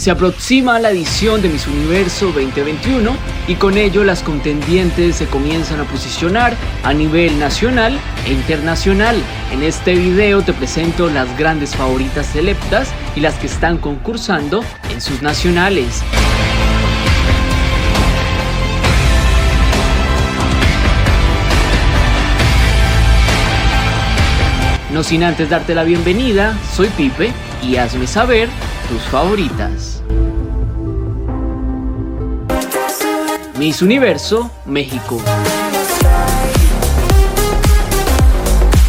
Se aproxima la edición de Miss Universo 2021 y con ello las contendientes se comienzan a posicionar a nivel nacional e internacional. En este video te presento las grandes favoritas selectas y las que están concursando en sus nacionales. No sin antes darte la bienvenida, soy Pipe y hazme saber tus favoritas. Miss Universo México.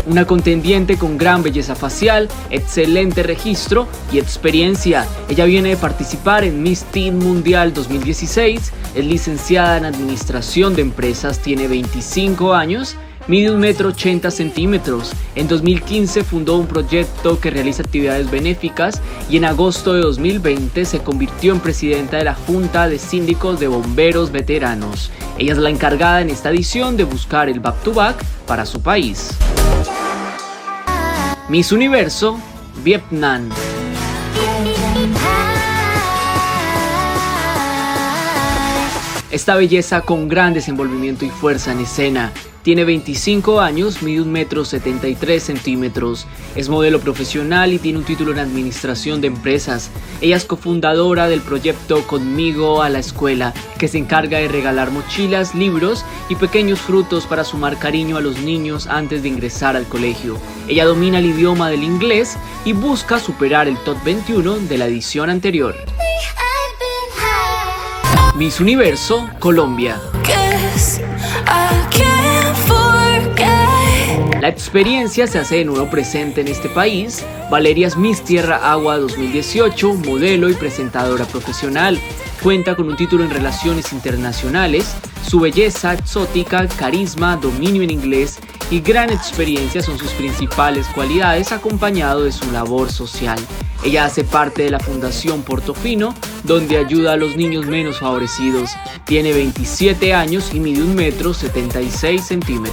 Una contendiente con gran belleza facial, excelente registro y experiencia. Ella viene de participar en Miss Teen Mundial 2016, es licenciada en Administración de Empresas, tiene 25 años, mide 1,80 m. En 2015 fundó un proyecto que realiza actividades benéficas y en agosto de 2020 se convirtió en presidenta de la Junta de Síndicos de Bomberos Veteranos. Ella es la encargada en esta edición de buscar el back-to-back para su país. Miss Universo Vietnam. Esta belleza con gran desenvolvimiento y fuerza en escena. Tiene 25 años, mide 1,73 m, es modelo profesional y tiene un título en Administración de Empresas. Ella es cofundadora del proyecto Conmigo a la Escuela, que se encarga de regalar mochilas, libros y pequeños frutos para sumar cariño a los niños antes de ingresar al colegio. Ella domina el idioma del inglés y busca superar el top 21 de la edición anterior. Miss Universo Colombia. La experiencia se hace de nuevo presente en este país. Valeria es Miss Tierra Agua 2018, modelo y presentadora profesional. Cuenta con un título en Relaciones Internacionales. Su belleza exótica, carisma, dominio en inglés y gran experiencia son sus principales cualidades, acompañado de su labor social. Ella hace parte de la Fundación Portofino, donde ayuda a los niños menos favorecidos. Tiene 27 años y mide 1,76 m.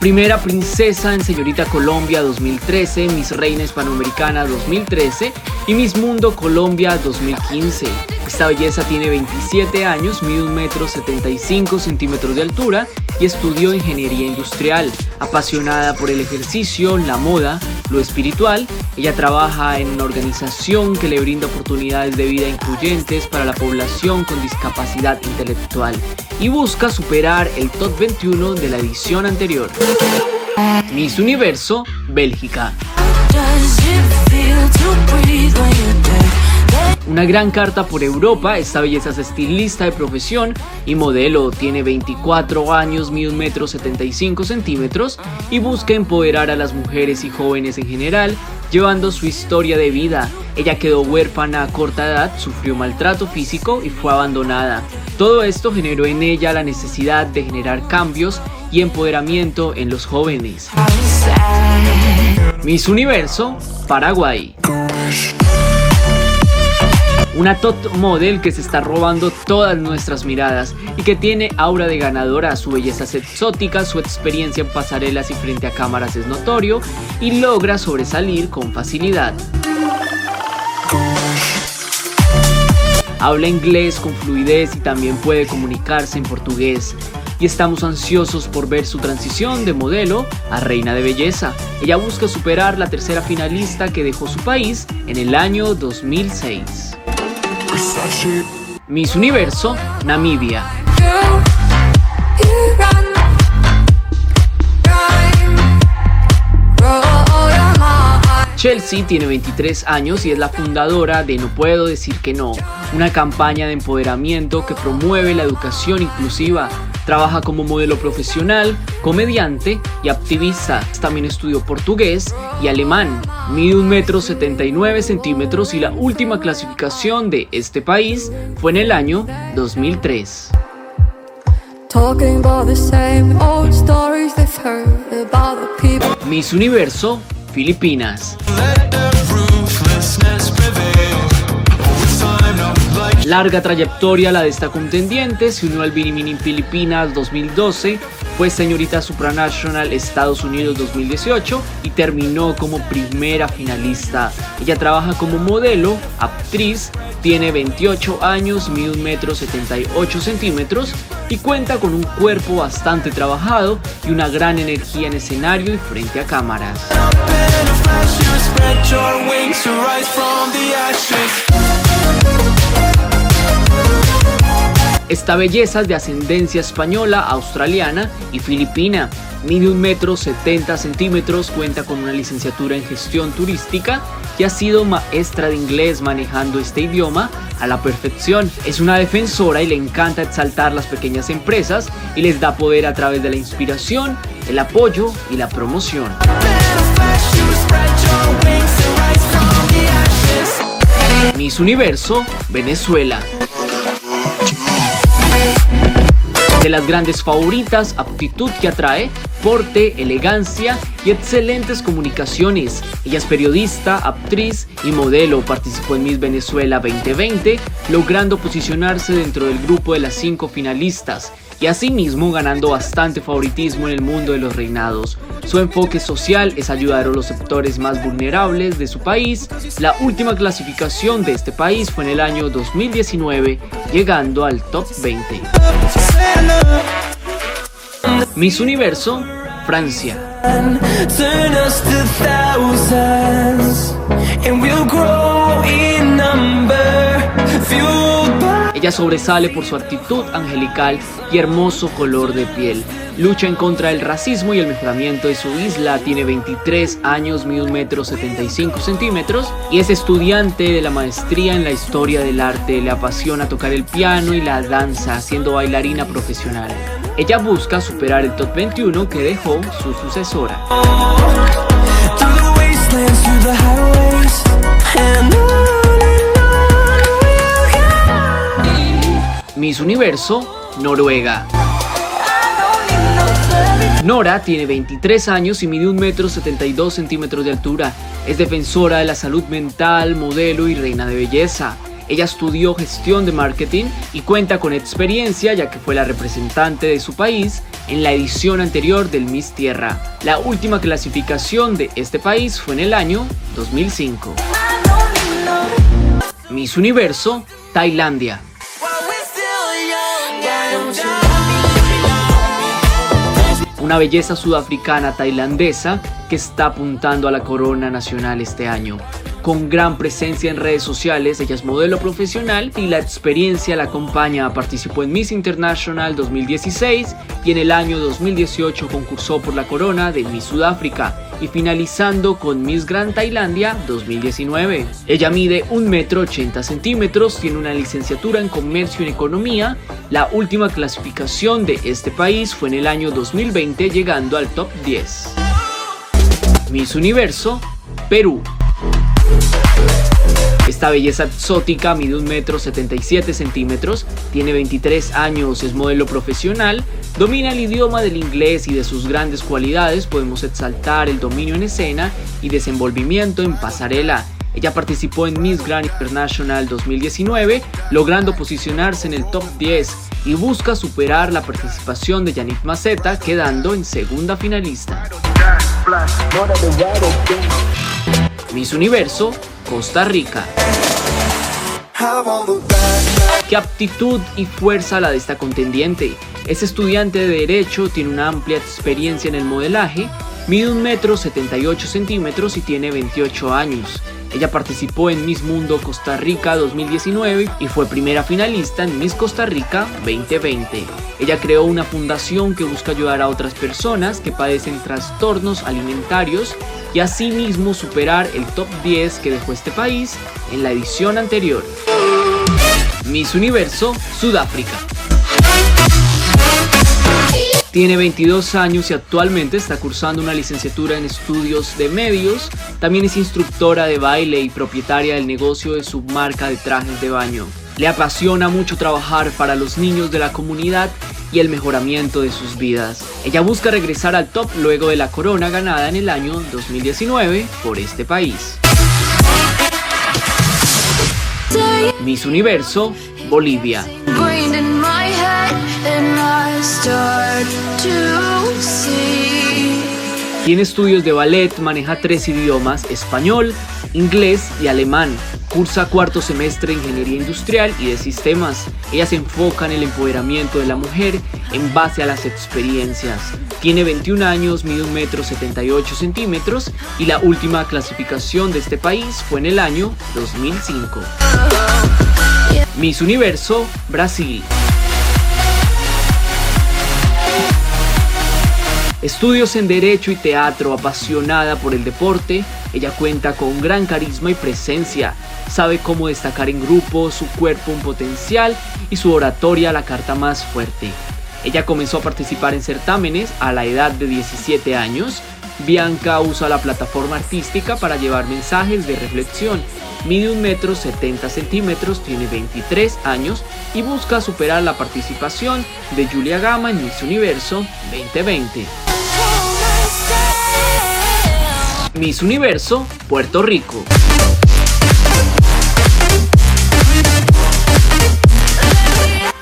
Primera princesa en Señorita Colombia 2013, Miss Reina Hispanoamericana 2013 y Miss Mundo Colombia 2015. Esta belleza tiene 27 años, mide 1,75 m de altura y estudió Ingeniería Industrial. Apasionada por el ejercicio, la moda, lo espiritual, ella trabaja en una organización que le brinda oportunidades de vida incluyentes para la población con discapacidad intelectual y busca superar el top 21 de la edición anterior. Miss Universo Bélgica. Una gran carta por Europa, esta belleza es estilista de profesión y modelo, tiene 24 años, mide 1,75 m y busca empoderar a las mujeres y jóvenes en general, llevando su historia de vida. Ella quedó huérfana a corta edad, sufrió maltrato físico y fue abandonada. Todo esto generó en ella la necesidad de generar cambios y empoderamiento en los jóvenes. Miss Universo Paraguay. Una top model que se está robando todas nuestras miradas y que tiene aura de ganadora. Su belleza es exótica, su experiencia en pasarelas y frente a cámaras es notorio y logra sobresalir con facilidad. Habla inglés con fluidez y también puede comunicarse en portugués. Y estamos ansiosos por ver su transición de modelo a reina de belleza. Ella busca superar la tercera finalista que dejó su país en el año 2006. Miss Universo Namibia. Chelsea tiene 23 años y es la fundadora de No Puedo Decir Que No, una campaña de empoderamiento que promueve la educación inclusiva. Trabaja como modelo profesional, comediante y activista. También estudió portugués y alemán. Mide 1,79 m y la última clasificación de este país fue en el año 2003. Miss Universo Filipinas. Larga trayectoria la de esta contendiente, se unió al Bikini Filipinas 2012, Fue señorita Supranational Estados Unidos 2018 y terminó como primera finalista. Ella trabaja como modelo, actriz, tiene 28 años, mide 1,78 m y cuenta con un cuerpo bastante trabajado y una gran energía en escenario y frente a cámaras. Esta belleza es de ascendencia española, australiana y filipina. Mide 1,70 m, cuenta con una licenciatura en gestión turística y ha sido maestra de inglés manejando este idioma a la perfección. Es una defensora y le encanta exaltar las pequeñas empresas y les da poder a través de la inspiración, el apoyo y la promoción. Miss Universo, Venezuela. De las grandes favoritas, aptitud que atrae, porte, elegancia y excelentes comunicaciones. Ella es periodista, actriz y modelo. Participó en Miss Venezuela 2020, logrando posicionarse dentro del grupo de las 5 finalistas y asimismo ganando bastante favoritismo en el mundo de los reinados. Su enfoque social es ayudar a los sectores más vulnerables de su país. La última clasificación de este país fue en el año 2019, llegando al top 20. Miss Universo, Francia. Ella sobresale por su actitud angelical y hermoso color de piel. Lucha en contra del racismo y el mejoramiento de su isla. Tiene 23 años, mide 1,75 m y es estudiante de la maestría en la historia del arte. Le apasiona tocar el piano y la danza, siendo bailarina profesional. Ella busca superar el top 21 que dejó su sucesora. Miss Universo, Noruega. Nora tiene 23 años y mide 1,72 m de altura. Es defensora de la salud mental, modelo y reina de belleza. Ella estudió gestión de marketing y cuenta con experiencia ya que fue la representante de su país en la edición anterior del Miss Tierra. La última clasificación de este país fue en el año 2005. Miss Universo, Tailandia. Una belleza sudafricana tailandesa que está apuntando a la corona nacional este año. Con gran presencia en redes sociales, ella es modelo profesional y la experiencia la acompaña. Participó en Miss International 2016 y en el año 2018 concursó por la corona de Miss Sudáfrica y finalizando con Miss Grand Tailandia 2019. Ella mide 1,80 m, tiene una licenciatura en Comercio y en Economía. La última clasificación de este país fue en el año 2020, llegando al top 10. Miss Universo, Perú. Esta belleza exótica mide 1,77 m, tiene 23 años, es modelo profesional, domina el idioma del inglés y de sus grandes cualidades podemos exaltar el dominio en escena y desenvolvimiento en pasarela. Ella participó en Miss Grand International 2019, logrando posicionarse en el top 10 y busca superar la participación de Yannick Maceta, quedando en segunda finalista. Miss Universo, Costa Rica. Qué aptitud y fuerza la de esta contendiente. Es estudiante de Derecho, tiene una amplia experiencia en el modelaje, mide 1,78 m y tiene 28 años. Ella participó en Miss Mundo Costa Rica 2019 y fue primera finalista en Miss Costa Rica 2020. Ella creó una fundación que busca ayudar a otras personas que padecen trastornos alimentarios y asimismo superar el top 10 que dejó este país en la edición anterior. Miss Universo, Sudáfrica. Tiene 22 años y actualmente está cursando una licenciatura en estudios de medios. También es instructora de baile y propietaria del negocio de su marca de trajes de baño. Le apasiona mucho trabajar para los niños de la comunidad y el mejoramiento de sus vidas. Ella busca regresar al top luego de la corona ganada en el año 2019 por este país. Miss Universo, Bolivia. Tiene estudios de ballet, maneja 3 idiomas, español, inglés y alemán. Cursa cuarto semestre de Ingeniería Industrial y de Sistemas. Ella se enfoca en el empoderamiento de la mujer en base a las experiencias. Tiene 21 años, mide 1,78 m y la última clasificación de este país fue en el año 2005. Miss Universo, Brasil. Estudios en Derecho y Teatro, apasionada por el deporte, ella cuenta con gran carisma y presencia, sabe cómo destacar en grupo, su cuerpo un potencial y su oratoria la carta más fuerte. Ella comenzó a participar en certámenes a la edad de 17 años. Bianca usa la plataforma artística para llevar mensajes de reflexión. Mide 1,70 m, tiene 23 años y busca superar la participación de Julia Gama en Miss Universo 2020. Miss Universo, Puerto Rico.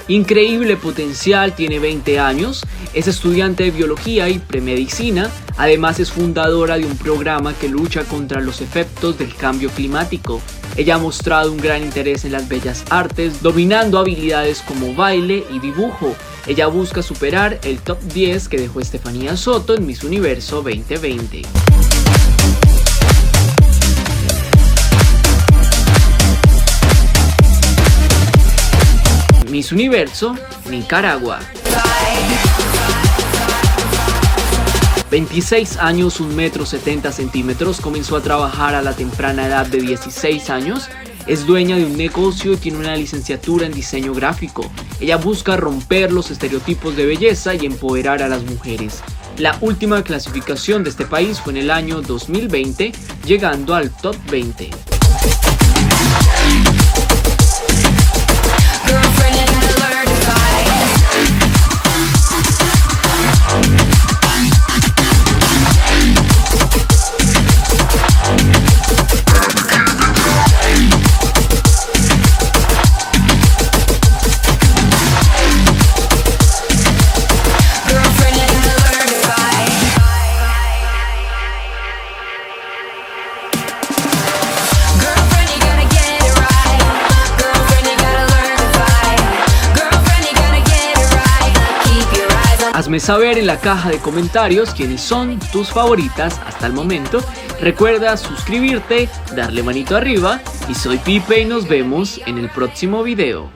Increíble potencial, tiene 20 años, es estudiante de biología y premedicina, además es fundadora de un programa que lucha contra los efectos del cambio climático. Ella ha mostrado un gran interés en las bellas artes, dominando habilidades como baile y dibujo. Ella busca superar el top 10 que dejó Estefanía Soto en Miss Universo 2020. Miss Universo, Nicaragua. 26 años, 1,70 m, comenzó a trabajar a la temprana edad de 16 años. Es dueña de un negocio y tiene una licenciatura en diseño gráfico. Ella busca romper los estereotipos de belleza y empoderar a las mujeres. La última clasificación de este país fue en el año 2020, llegando al top 20. Hazme saber en la caja de comentarios quiénes son tus favoritas hasta el momento. Recuerda suscribirte, darle manito arriba y soy Pipe y nos vemos en el próximo video.